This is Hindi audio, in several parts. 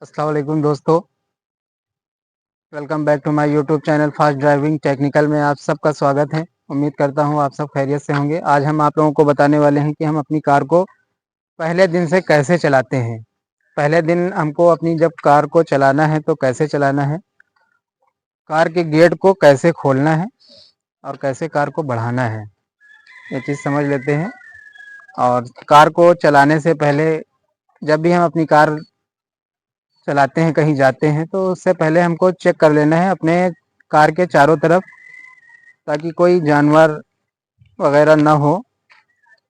अस्सलाम वालेकुम दोस्तों, welcome back to my YouTube channel fast driving technical में आप सबका स्वागत है। उम्मीद करता हूँ आप सब खैरियत से होंगे। आज हम आप लोगों को बताने वाले हैं कि हम अपनी कार को पहले दिन से कैसे चलाते हैं। पहले दिन हमको अपनी जब कार को चलाना है तो कैसे चलाना है, कार के गेट को कैसे खोलना है और कैसे कार को बढ़ाना है, ये चीज़ समझ लेते हैं। और कार को चलाने से पहले जब भी हम अपनी कार चलाते हैं, कहीं जाते हैं, तो उससे पहले हमको चेक कर लेना है अपने कार के चारों तरफ, ताकि कोई जानवर वगैरह ना हो।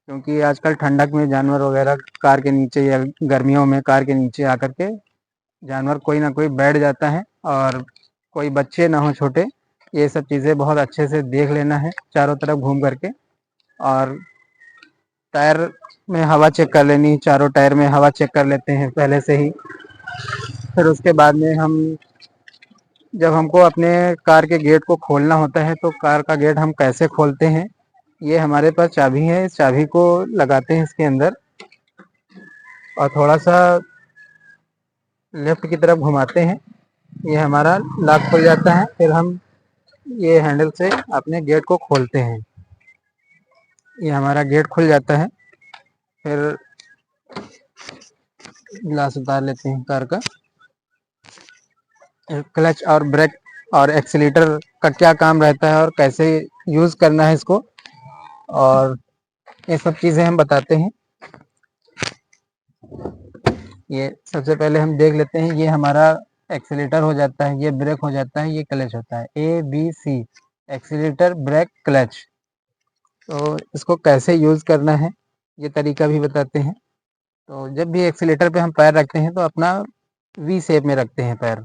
क्योंकि आजकल ठंडक में जानवर वगैरह कार के नीचे या गर्मियों में कार के नीचे आकर के जानवर कोई ना कोई बैठ जाता है और कोई बच्चे ना हो छोटे। ये सब चीज़ें बहुत अच्छे से देख लेना है चारों तरफ घूम करके। और टायर में हवा चेक कर लेनी, चारों टायर में हवा चेक कर लेते हैं पहले से ही। फिर उसके बाद में हम जब हमको अपने कार के गेट को खोलना होता है तो कार का गेट हम कैसे खोलते हैं, ये हमारे पास चाबी है। इस चाबी को लगाते हैं इसके अंदर और थोड़ा सा लेफ्ट की तरफ घुमाते हैं, ये हमारा लॉक खुल जाता है। फिर हम ये हैंडल से अपने गेट को खोलते हैं, ये हमारा गेट खुल जाता है। फिर ग्लास उतार लेते हैं कार का। क्लच और ब्रेक और एक्सीलेटर का क्या काम रहता है और कैसे यूज़ करना है इसको, और ये सब चीज़ें हम बताते हैं। ये सबसे पहले हम देख लेते हैं, ये हमारा एक्सीलेटर हो जाता है, ये ब्रेक हो जाता है, ये क्लच होता है, ABC, एक्सीलेटर ब्रेक क्लच। तो इसको कैसे यूज़ करना है ये तरीका भी बताते हैं। तो जब भी एक्सीलेटर पे हम पैर रखते हैं तो अपना वी शेप में रखते हैं पैर,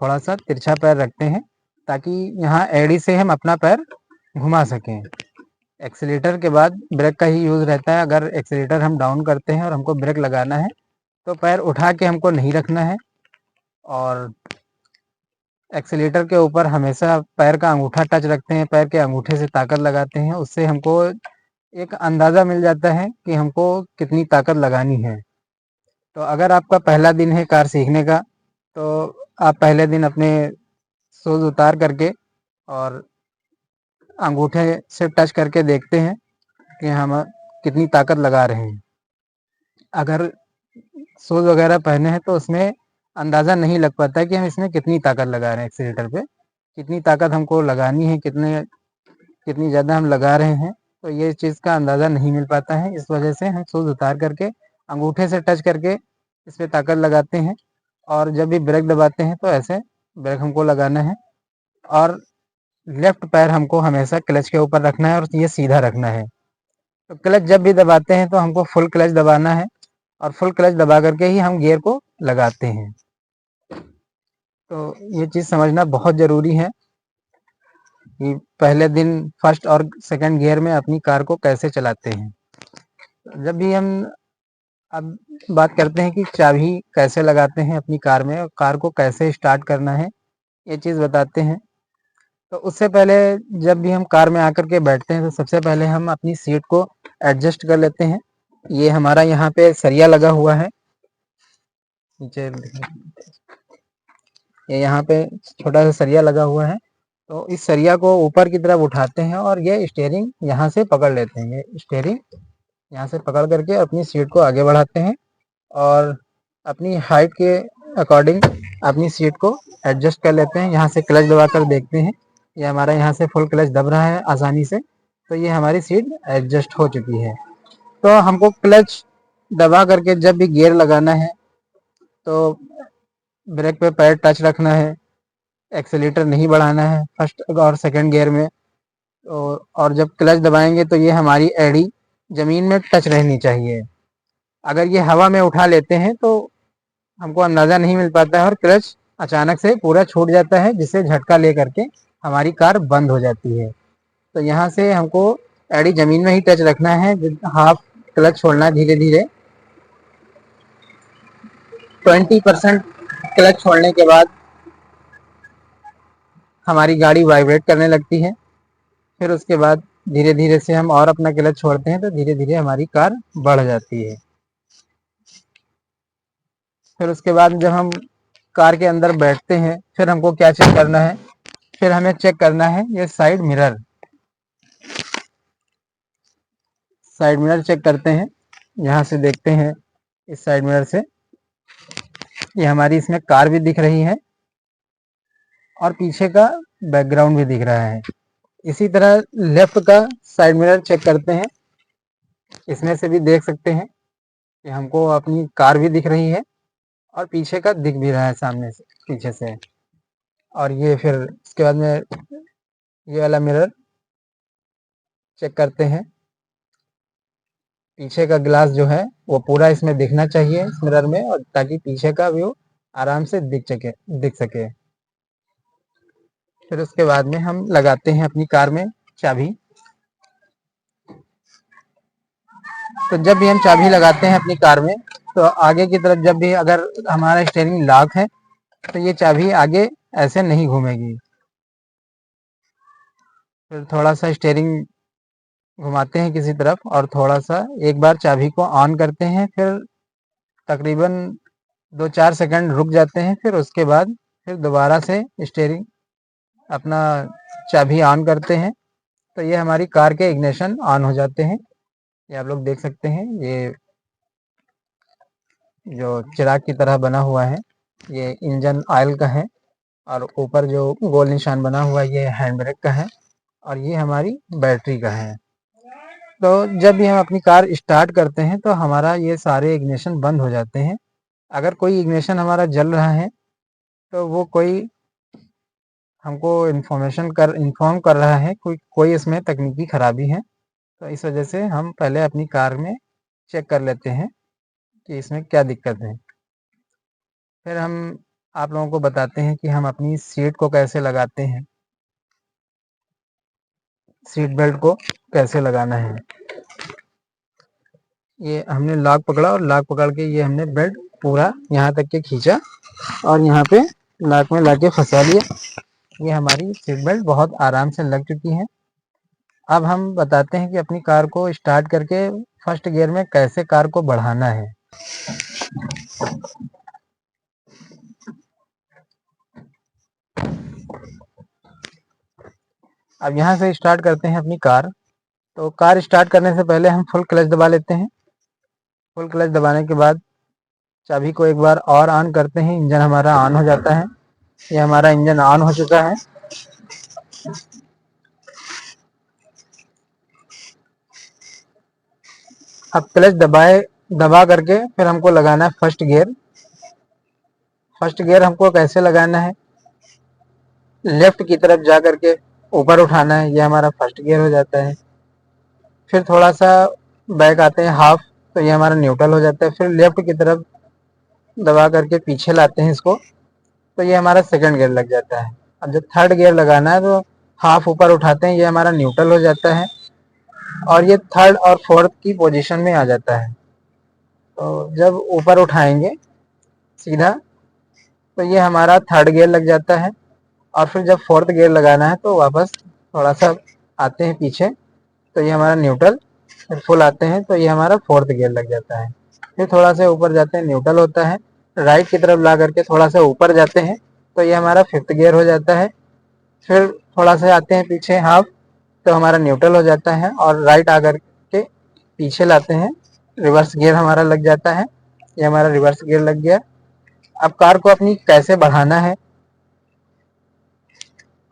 थोड़ा सा तिरछा पैर रखते हैं ताकि यहाँ एड़ी से हम अपना पैर घुमा सकें। एक्सीलेटर के बाद ब्रेक का ही यूज़ रहता है। अगर एक्सीलेटर हम डाउन करते हैं और हमको ब्रेक लगाना है तो पैर उठा के हमको नहीं रखना है, और एक्सीलेटर के ऊपर हमेशा पैर का अंगूठा टच रखते हैं, पैर के अंगूठे से ताकत लगाते हैं। उससे हमको एक अंदाज़ा मिल जाता है कि हमको कितनी ताकत लगानी है। तो अगर आपका पहला दिन है कार सीखने का, तो आप पहले दिन अपने शूज़ उतार करके और अंगूठे से टच करके देखते हैं कि हम कितनी ताकत लगा रहे हैं। अगर शूज़ वगैरह पहने हैं तो उसमें अंदाज़ा नहीं लग पाता है कि हम इसमें कितनी ताकत लगा रहे हैं, एक्सीलेटर पे कितनी ताकत हमको लगानी है, कितनी ज़्यादा हम लगा रहे हैं। तो ये चीज़ का अंदाज़ा नहीं मिल पाता है। इस वजह से हम शूज़ उतार करके अंगूठे से टच करके इस पे ताकत लगाते हैं, और जब भी ब्रेक दबाते हैं तो ऐसे ब्रेक हमको लगाना है। और लेफ्ट पैर हमको हमेशा क्लच के ऊपर रखना है और ये सीधा रखना है। तो क्लच जब भी दबाते हैं तो हमको फुल क्लच दबाना है, और फुल क्लच दबा करके ही हम गियर को लगाते हैं। तो ये चीज़ समझना बहुत ज़रूरी है कि पहले दिन फर्स्ट और सेकंड गियर में अपनी कार को कैसे चलाते हैं। जब भी हम अब बात करते हैं कि चाबी कैसे लगाते हैं अपनी कार में और कार को कैसे स्टार्ट करना है, ये चीज़ बताते हैं। तो उससे पहले जब भी हम कार में आकर के बैठते हैं तो सबसे पहले हम अपनी सीट को एडजस्ट कर लेते हैं। ये हमारा यहाँ पे सरिया लगा हुआ है नीचे, ये यहाँ पे छोटा सा सरिया लगा हुआ है। तो इस सरिया को ऊपर की तरफ उठाते हैं और ये स्टीयरिंग यहाँ से पकड़ लेते हैं। ये स्टीयरिंग यहाँ से पकड़ करके अपनी सीट को आगे बढ़ाते हैं और अपनी हाइट के अकॉर्डिंग अपनी सीट को एडजस्ट कर लेते हैं। यहाँ से क्लच दबा कर देखते हैं, ये हमारा यहाँ से फुल क्लच दब रहा है आसानी से, तो ये हमारी सीट एडजस्ट हो चुकी है। तो हमको क्लच दबा करके जब भी गियर लगाना है तो ब्रेक पे पैर टच रखना है, एक्सीलेटर नहीं बढ़ाना है फर्स्ट और सेकंड गियर में। और जब क्लच दबाएंगे तो ये हमारी एड़ी ज़मीन में टच रहनी चाहिए। अगर ये हवा में उठा लेते हैं तो हमको अंदाज़ा नहीं मिल पाता है और क्लच अचानक से पूरा छूट जाता है, जिससे झटका ले करके हमारी कार बंद हो जाती है। तो यहाँ से हमको एड़ी ज़मीन में ही टच रखना है, हाफ क्लच छोड़ना है धीरे धीरे। 20% क्लच छोड़ने के बाद हमारी गाड़ी वाइब्रेट करने लगती है। फिर उसके बाद धीरे धीरे से हम और अपना क्लच छोड़ते हैं तो धीरे धीरे हमारी कार बढ़ जाती है। फिर उसके बाद जब हम कार के अंदर बैठते हैं, फिर हमको क्या चेक करना है, फिर हमें चेक करना है ये साइड मिरर चेक करते हैं। यहाँ से देखते हैं इस साइड मिरर से, ये हमारी इसमें कार भी दिख रही है और पीछे का बैकग्राउंड भी दिख रहा है। इसी तरह लेफ्ट का साइड मिरर चेक करते हैं, इसमें से भी देख सकते हैं कि हमको अपनी कार भी दिख रही है और पीछे का दिख भी रहा है, सामने से पीछे से। और ये फिर इसके बाद में ये वाला मिरर चेक करते हैं, पीछे का ग्लास जो है वो पूरा इसमें दिखना चाहिए इस मिरर में, और ताकि पीछे का व्यू आराम से दिख सके। फिर उसके बाद में हम लगाते हैं अपनी कार में चाबी। तो जब भी हम चाबी लगाते हैं अपनी कार में, तो आगे की तरफ जब भी अगर हमारा स्टीयरिंग लॉक है तो ये चाबी आगे ऐसे नहीं घूमेगी। फिर थोड़ा सा स्टीयरिंग घुमाते हैं किसी तरफ और थोड़ा सा एक बार चाबी को ऑन करते हैं, फिर तकरीबन 2-4 सेकंड रुक जाते हैं, फिर उसके बाद फिर दोबारा से स्टीयरिंग अपना चाबी ऑन करते हैं, तो ये हमारी कार के इग्निशन ऑन हो जाते हैं। ये आप लोग देख सकते हैं, ये जो चिराग की तरह बना हुआ है ये इंजन ऑयल का है, और ऊपर जो गोल निशान बना हुआ है ये हैंड ब्रेक का है, और ये हमारी बैटरी का है। तो जब भी हम अपनी कार स्टार्ट करते हैं तो हमारा ये सारे इग्निशन बंद हो जाते हैं। अगर कोई इग्निशन हमारा जल रहा है तो वो कोई हमको इन्फॉर्म कर रहा है कोई इसमें तकनीकी खराबी है। तो इस वजह से हम पहले अपनी कार में चेक कर लेते हैं कि इसमें क्या दिक्कत है। फिर हम आप लोगों को बताते हैं कि हम अपनी सीट को कैसे लगाते हैं, सीट बेल्ट को कैसे लगाना है। ये हमने लॉक पकड़ा और लॉक पकड़ के ये हमने बेल्ट पूरा यहाँ तक के खींचा और यहाँ पे लॉक में लाके फंसा लिया। ये हमारी सीट बेल्ट बहुत आराम से लग चुकी है। अब हम बताते हैं कि अपनी कार को स्टार्ट करके फर्स्ट गियर में कैसे कार को बढ़ाना है। अब यहाँ से स्टार्ट करते हैं अपनी कार। तो कार स्टार्ट करने से पहले हम फुल क्लच दबा लेते हैं। फुल क्लच दबाने के बाद चाबी को एक बार और ऑन करते हैं, इंजन हमारा ऑन हो जाता है। ये हमारा इंजन ऑन हो चुका है। अब क्लच दबा करके फिर हमको लगाना है फर्स्ट गियर। फर्स्ट गियर हमको कैसे लगाना है, लेफ्ट की तरफ जा करके ऊपर उठाना है, ये हमारा फर्स्ट गियर हो जाता है। फिर थोड़ा सा बैक आते हैं हाफ, तो ये हमारा न्यूट्रल हो जाता है। फिर लेफ्ट की तरफ दबा करके पीछे लाते हैं इसको, तो ये हमारा सेकंड गियर लग जाता है। अब जब थर्ड गियर लगाना है तो हाफ ऊपर उठाते हैं, ये हमारा न्यूट्रल हो जाता है और ये थर्ड और फोर्थ की पोजीशन में आ जाता है। तो जब ऊपर उठाएंगे सीधा तो ये हमारा थर्ड गियर लग जाता है, और फिर जब फोर्थ गियर लगाना है तो वापस थोड़ा सा आते हैं पीछे, तो ये हमारा न्यूट्रल। फिर फुल आते हैं तो ये हमारा फोर्थ गियर लग जाता है। फिर थोड़ा सा ऊपर जाते हैं, न्यूट्रल होता है। राइट की तरफ ला करके थोड़ा सा ऊपर जाते हैं तो ये हमारा फिफ्थ गियर हो जाता है। फिर थोड़ा सा आते हैं पीछे हाफ, तो हमारा न्यूट्रल हो जाता है, और राइट आकर के पीछे लाते हैं, रिवर्स गियर हमारा लग जाता है। ये हमारा रिवर्स गियर लग गया। अब कार को अपनी कैसे बढ़ाना है,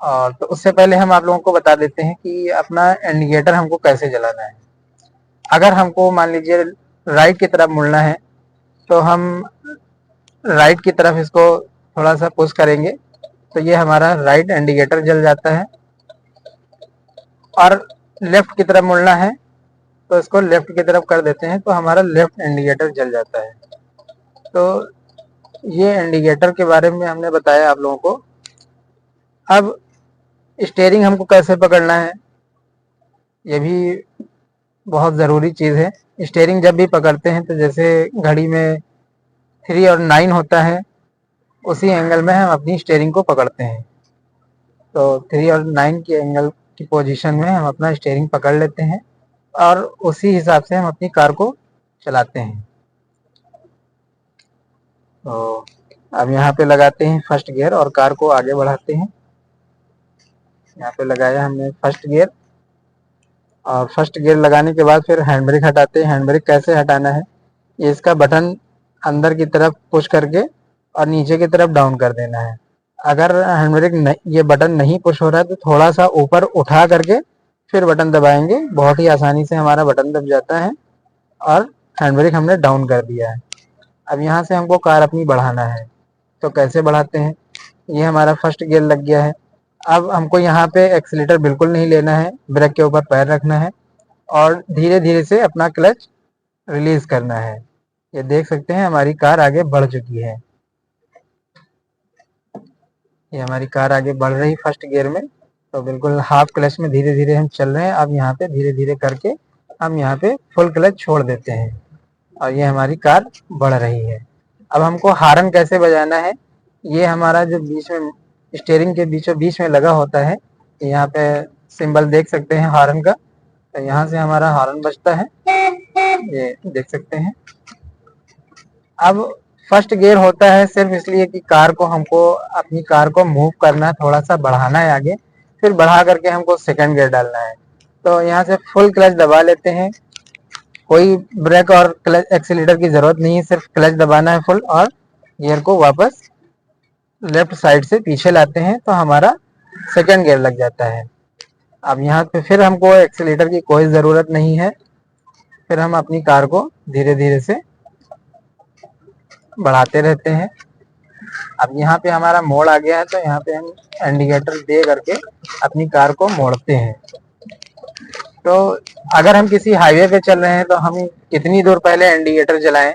और तो उससे पहले हम आप लोगों को बता देते हैं कि अपना इंडिकेटर हमको कैसे जलाना है। अगर हमको मान लीजिए राइट की तरफ मुड़ना है तो हम राइट की तरफ इसको थोड़ा सा पुश करेंगे तो ये हमारा राइट इंडिकेटर जल जाता है, और लेफ्ट की तरफ मुड़ना है तो इसको लेफ्ट की तरफ कर देते हैं तो हमारा लेफ्ट इंडिकेटर जल जाता है। तो ये इंडिकेटर के बारे में हमने बताया आप लोगों को। अब स्टीयरिंग हमको कैसे पकड़ना है, ये भी बहुत ज़रूरी चीज़ है। स्टीयरिंग जब भी पकड़ते हैं तो जैसे घड़ी में 3 और 9 होता है, उसी एंगल में हम अपनी स्टीयरिंग को पकड़ते हैं। तो 3 और 9 के एंगल की पोजीशन में हम अपना स्टीयरिंग पकड़ लेते हैं और उसी हिसाब से हम अपनी कार को चलाते हैं। तो अब यहाँ पे लगाते हैं फर्स्ट गियर और कार को आगे बढ़ाते हैं। यहाँ पे लगाया हमने फर्स्ट गियर, और फर्स्ट गियर लगाने के बाद फिर हैंड ब्रेक हटाते हैं। हैंड ब्रेक कैसे हटाना है, ये इसका बटन अंदर की तरफ पुश करके और नीचे की तरफ डाउन कर देना है। अगर हैंड ब्रेक ये बटन नहीं पुश हो रहा है तो थोड़ा सा ऊपर उठा करके फिर बटन दबाएंगे, बहुत ही आसानी से हमारा बटन दब जाता है और हैंड ब्रेक हमने डाउन कर दिया है। अब यहाँ से हमको कार अपनी बढ़ाना है, तो कैसे बढ़ाते हैं, ये हमारा फर्स्ट गियर लग गया है। अब हमको यहाँ पे एक्सीलेटर बिल्कुल नहीं लेना है, ब्रेक के ऊपर पैर रखना है और धीरे धीरे से अपना क्लच रिलीज करना है। ये देख सकते हैं हमारी कार आगे बढ़ चुकी है। ये हमारी कार आगे बढ़ रही फर्स्ट गियर में, तो बिल्कुल हाफ क्लच में धीरे धीरे हम चल रहे हैं। अब यहाँ पे धीरे धीरे करके हम यहाँ पे फुल क्लच छोड़ देते हैं और ये हमारी कार बढ़ रही है। अब हमको हार्न कैसे बजाना है, ये हमारा जो बीच में स्टीयरिंग के बीचों बीच में लगा होता है, यहाँ पे सिंबल देख सकते हैं हार्न का, तो यहाँ से हमारा हार्न बजता है, ये देख सकते हैं। अब फर्स्ट गियर होता है सिर्फ इसलिए कि कार को हमको अपनी कार को मूव करना है, थोड़ा सा बढ़ाना है आगे, फिर बढ़ा करके हमको सेकंड गियर डालना है। तो यहाँ से फुल क्लच दबा लेते हैं, कोई ब्रेक और क्लच एक्सीलेटर की जरूरत नहीं है, सिर्फ क्लच दबाना है फुल और गियर को वापस लेफ्ट साइड से पीछे लाते हैं तो हमारा सेकंड गियर लग जाता है। अब यहाँ पे फिर हमको एक्सीलेटर की कोई ज़रूरत नहीं है, फिर हम अपनी कार को धीरे धीरे से बढ़ाते रहते हैं। अब यहाँ पे हमारा मोड़ आ गया है, तो यहाँ पे हम इंडिकेटर दे करके अपनी कार को मोड़ते हैं। तो अगर हम किसी हाईवे पे चल रहे हैं तो हम कितनी दूर पहले इंडिकेटर जलाएं,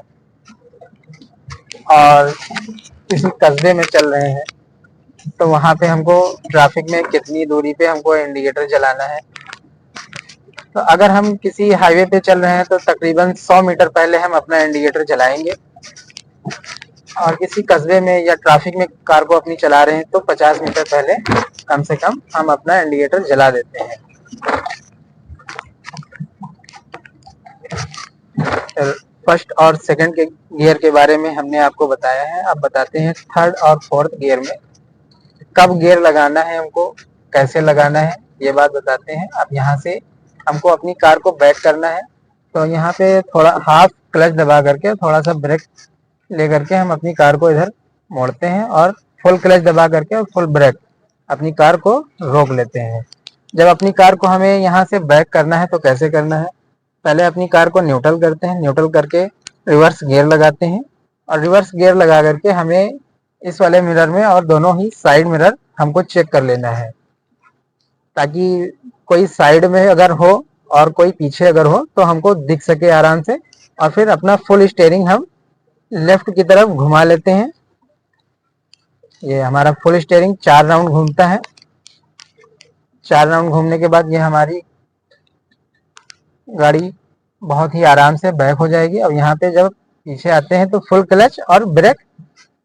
और किसी कस्बे में चल रहे हैं तो वहां पे हमको ट्रैफिक में कितनी दूरी पे हमको इंडिकेटर जलाना है। तो अगर हम किसी हाईवे पे चल रहे हैं तो तकरीबन 100 मीटर पहले हम अपना इंडिकेटर जलाएंगे, और किसी कस्बे में या ट्रैफिक में कार को अपनी चला रहे हैं तो 50 मीटर पहले कम से कम हम अपना इंडिकेटर जला देते हैं। फर्स्ट और सेकंड के गियर के बारे में हमने आपको बताया है। अब बताते हैं थर्ड और फोर्थ गियर में कब गियर लगाना है, हमको कैसे लगाना है, ये बात बताते हैं। अब यहाँ से हमको अपनी कार को बैक करना है, तो यहाँ पे थोड़ा हाफ क्लच दबा करके थोड़ा सा ब्रेक ले करके हम अपनी कार को इधर मोड़ते हैं और फुल क्लच दबा करके और फुल ब्रेक अपनी कार को रोक लेते हैं। जब अपनी कार को हमें यहाँ से बैक करना है तो कैसे करना है, पहले अपनी कार को न्यूट्रल करते हैं, न्यूट्रल करके रिवर्स गियर लगाते हैं, और रिवर्स गियर लगा करके हमें इस वाले मिरर में और दोनों ही साइड मिरर हमको चेक कर लेना है, ताकि कोई साइड में अगर हो और कोई पीछे अगर हो तो हमको दिख सके आराम से। और फिर अपना फुल स्टीयरिंग हम लेफ्ट की तरफ घुमा लेते हैं। ये हमारा फुल स्टीयरिंग 4 राउंड घूमता है। 4 राउंड घूमने के बाद ये हमारी गाड़ी बहुत ही आराम से बैक हो जाएगी। और यहाँ पे जब पीछे आते हैं तो फुल क्लच और ब्रेक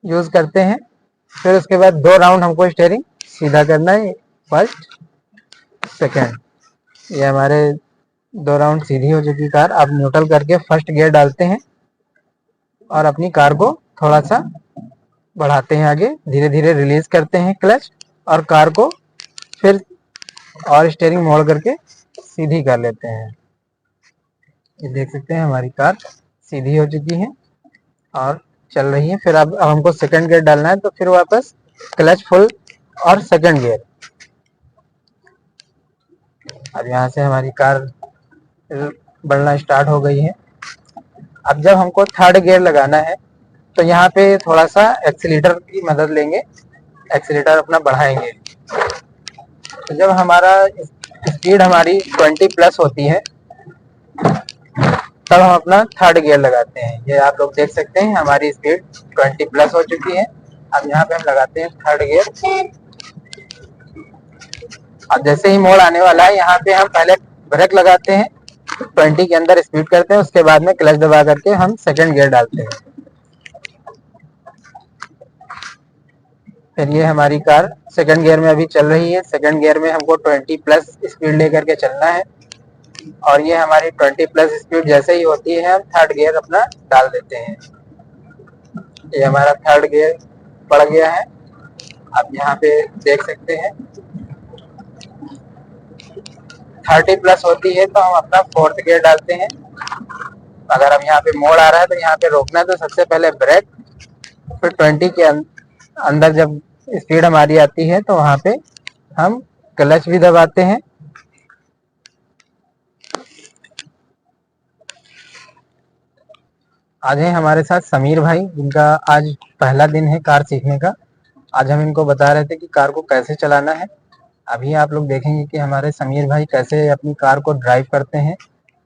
यूज करते हैं। फिर उसके बाद 2 राउंड हमको स्टीयरिंग सीधा करना है, फर्स्ट सेकंड। ये हमारे 2 राउंड सीधी हो चुकी कार। अब न्यूट्रल करके फर्स्ट गियर डालते हैं और अपनी कार को थोड़ा सा बढ़ाते हैं आगे, धीरे धीरे रिलीज करते हैं क्लच और कार को फिर और स्टीयरिंग मोड़ करके सीधी कर लेते हैं। ये देख सकते हैं हमारी कार सीधी हो चुकी है और चल रही है। फिर अब हमको सेकंड गियर डालना है, तो फिर वापस क्लच फुल और सेकंड गियर। अब यहाँ से हमारी कार बढ़ना स्टार्ट हो गई है। अब जब हमको थर्ड गियर लगाना है तो यहाँ पे थोड़ा सा एक्सीलेटर की मदद लेंगे, एक्सीलेटर अपना बढ़ाएंगे। तो जब हमारा स्पीड हमारी 20 प्लस होती है तब हम अपना थर्ड गियर लगाते हैं। ये आप लोग देख सकते हैं हमारी स्पीड 20 प्लस हो चुकी है। अब यहाँ पे हम लगाते हैं थर्ड गियर। अब जैसे ही मोड़ आने वाला है यहाँ पे हम पहले ब्रेक लगाते हैं, 20 के अंदर स्पीड करते हैं, उसके बाद में क्लच दबा करके हम सेकंड गियर डालते हैं। फिर ये हमारी कार सेकंड गियर में अभी चल रही है। सेकंड गियर में हमको 20 प्लस स्पीड लेकर के चलना है, और ये हमारी 20 प्लस स्पीड जैसे ही होती है हम थर्ड गियर अपना डाल देते हैं। ये हमारा थर्ड गियर पड़ गया है। आप यहाँ पे देख सकते हैं 30+ होती है तो हम अपना फोर्थ गियर डालते हैं। अगर हम यहाँ पे मोड़ आ रहा है तो यहाँ पे रोकना है, तो सबसे पहले ब्रेक, फिर 20 के अंदर जब स्पीड हमारी आती है तो वहाँ पे हम क्लच भी दबाते हैं। आज है हमारे साथ समीर भाई, जिनका आज पहला दिन है कार सीखने का। आज हम इनको बता रहे थे कि कार को कैसे चलाना है। अभी आप लोग देखेंगे कि हमारे समीर भाई कैसे अपनी कार को ड्राइव करते हैं।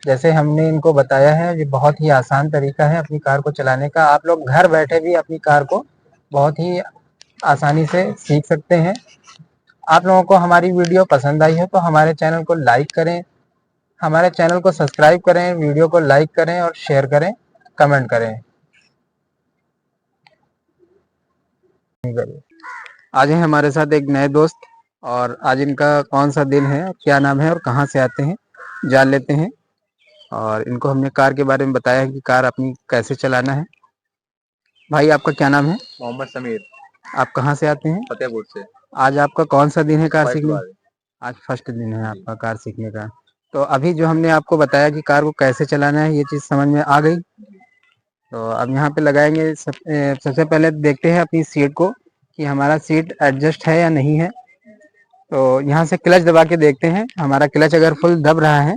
जैसे हमने इनको बताया है, ये बहुत ही आसान तरीका है अपनी कार को चलाने का। आप लोग घर बैठे भी अपनी कार को बहुत ही आसानी से सीख सकते हैं। आप लोगों को हमारी वीडियो पसंद आई हो तो हमारे चैनल को लाइक करें, हमारे चैनल को सब्सक्राइब करें, वीडियो को लाइक करें और शेयर करें, कमेंट करें। आज है हमारे साथ एक नए दोस्त, और आज इनका कौन सा दिन है, क्या नाम है और कहाँ से आते हैं, जान लेते हैं। और इनको हमने कार के बारे में बताया कि कार अपनी कैसे चलाना है। भाई आपका क्या नाम है? मोहम्मद समीर। आप कहाँ से आते हैं? फतेहपुर से। आज आपका कौन सा दिन है कार फर्स्ट सीखने? बार। आज फर्स्ट दिन है आपका कार सीखने का। तो अभी जो हमने आपको बताया कि कार को कैसे चलाना है, ये चीज़ समझ में आ गई। तो अब यहाँ पे लगाएंगे सबसे पहले देखते हैं अपनी सीट को कि हमारा सीट एडजस्ट है या नहीं है। तो यहाँ से क्लच दबा के देखते हैं, हमारा क्लच अगर फुल दब रहा है,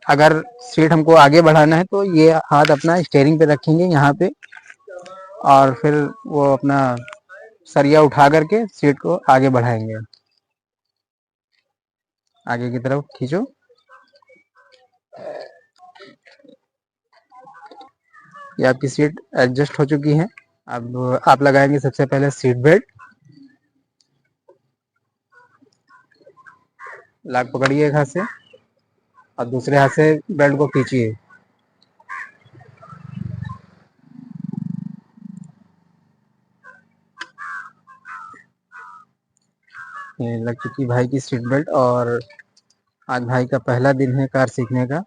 अगर सीट हमको आगे बढ़ाना है तो ये हाथ अपना स्टीयरिंग पे रखेंगे यहाँ पे, और फिर वो अपना सरिया उठा करके सीट को आगे बढ़ाएंगे। आगे की तरफ खींचो। ये आपकी सीट एडजस्ट हो चुकी है। अब आप लगाएंगे सबसे पहले सीट बेल्ट। लाक पकड़िए एक हाथ से और दूसरे हाथ से बेल्ट को खींचिए। ये लग चुकी भाई की सीट बेल्ट, और आज भाई का पहला दिन है कार सीखने का।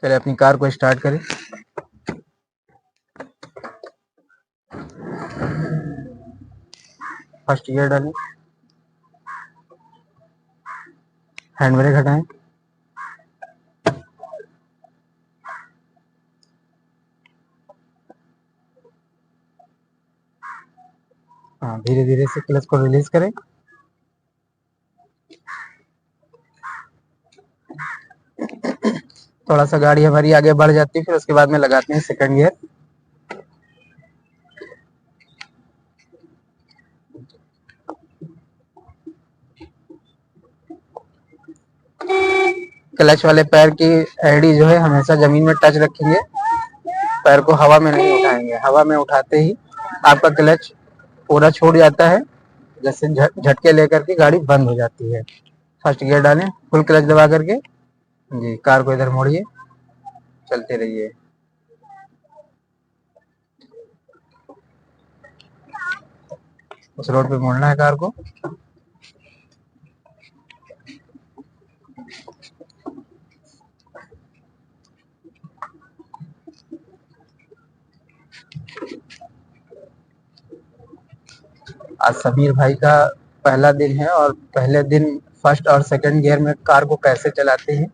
पहले अपनी कार को स्टार्ट करें। फर्स्ट गियर डालें, हैंड ब्रेक हटाएं, हाँ धीरे धीरे से क्लच को रिलीज करें। थोड़ा सा गाड़ी हमारी आगे बढ़ जाती है, फिर उसके बाद में लगाते हैं सेकंड गियर। क्लच वाले पैर की एड़ी जो है हमेशा जमीन में टच रखेंगे, पैर को हवा में नहीं उठाएंगे। हवा में उठाते ही आपका क्लच पूरा छूट जाता है, जैसे झटके लेकर के गाड़ी बंद हो जाती है। फर्स्ट गियर डालें, फुल क्लच दबा करके जी, कार को इधर मोड़िए, चलते रहिए। उस रोड पे मोड़ना है कार को। आज समीर भाई का पहला दिन है, और पहले दिन फर्स्ट और सेकंड गियर में कार को कैसे चलाते हैं